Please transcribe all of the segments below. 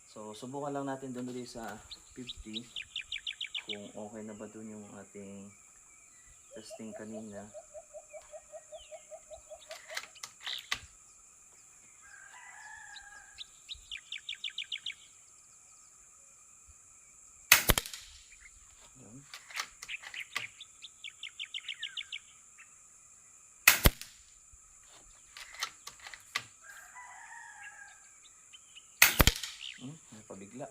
So subukan lang natin doon ulit sa 50 kung okay na ba doon yung ating testing kanina. Yun. May pabigla.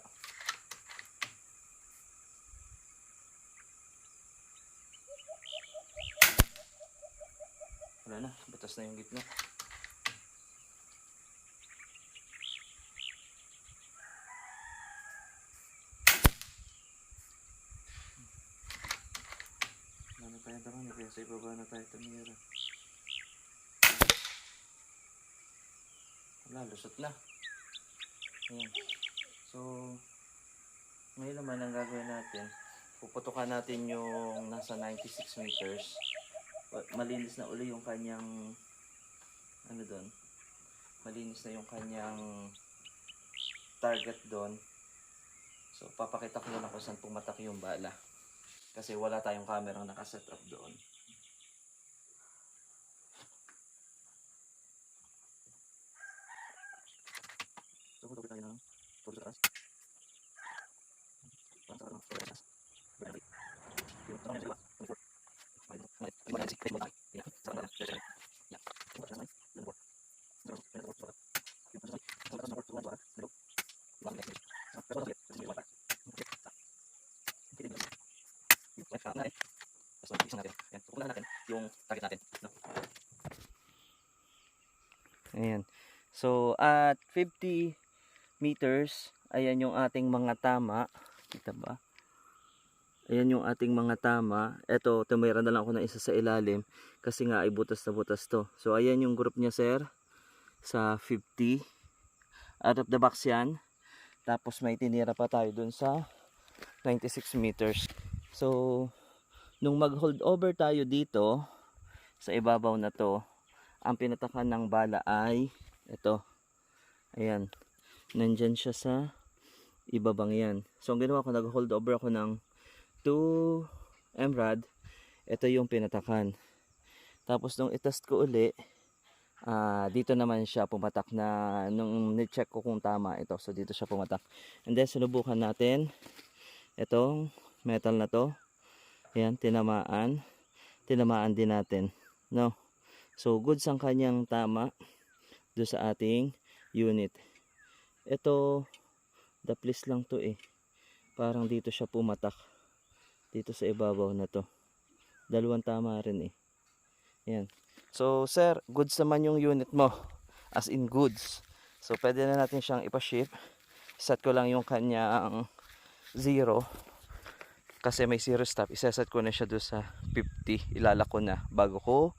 Wala na, batas na yung gitna. Wala na tayo takang, kaya sa ibaba na tayo tumira. Wala, lusot na. Ayan. So, ngayon naman ang gagawin natin, puputukan natin yung nasa 96 meters. Malinis na uli yung kanyang ano doon. Malinis na yung kanyang target doon. So, papakita ko na lang kung saan pumatak yung bala. Kasi wala tayong camera nakaset up doon. So, putukin tayo ng todo sa taas. Parang sa taas. Yung tama niya sa iba. 24. Yung target natin, no? Ayan. So, at 50 meters, ayan yung ating mga tama. Kita ba? Ayan yung ating mga tama. Ito, tumira na lang ako ng isa sa ilalim kasi nga ay butas na butas to. So, ayan yung group niya, sir. Sa 50. Out of the box yan. Tapos may tinira pa tayo dun sa 96 meters. So, nung mag-hold over tayo dito, sa ibabaw na to, ang pinatakan ng bala ay ito. Ayan. Nandyan siya sa ibabang yan. So, ang ginawa ko, nag-hold over ako ng 2 MRAD. Ito yung pinatakan. Tapos, nung itest ko uli, dito naman siya pumatak na, nung ni-check ko kung tama ito. So, dito siya pumatak. And then, sinubukan natin itong metal na to. Ayan, tinamaan. Tinamaan din natin. No? So, goods ang kanyang tama do sa ating unit. Ito, daplis lang to eh. Parang dito siya pumatak. Dito sa ibabaw na to. Dalawang tama rin eh. Ayan. So, sir, goods naman yung unit mo. As in goods. So, pwede na natin siyang ipaship. Set ko lang yung kanyang 0. Kasi may 0 stop. Iseset ko na siya doon sa 50. Ilalak ko na bago ko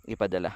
ipadala.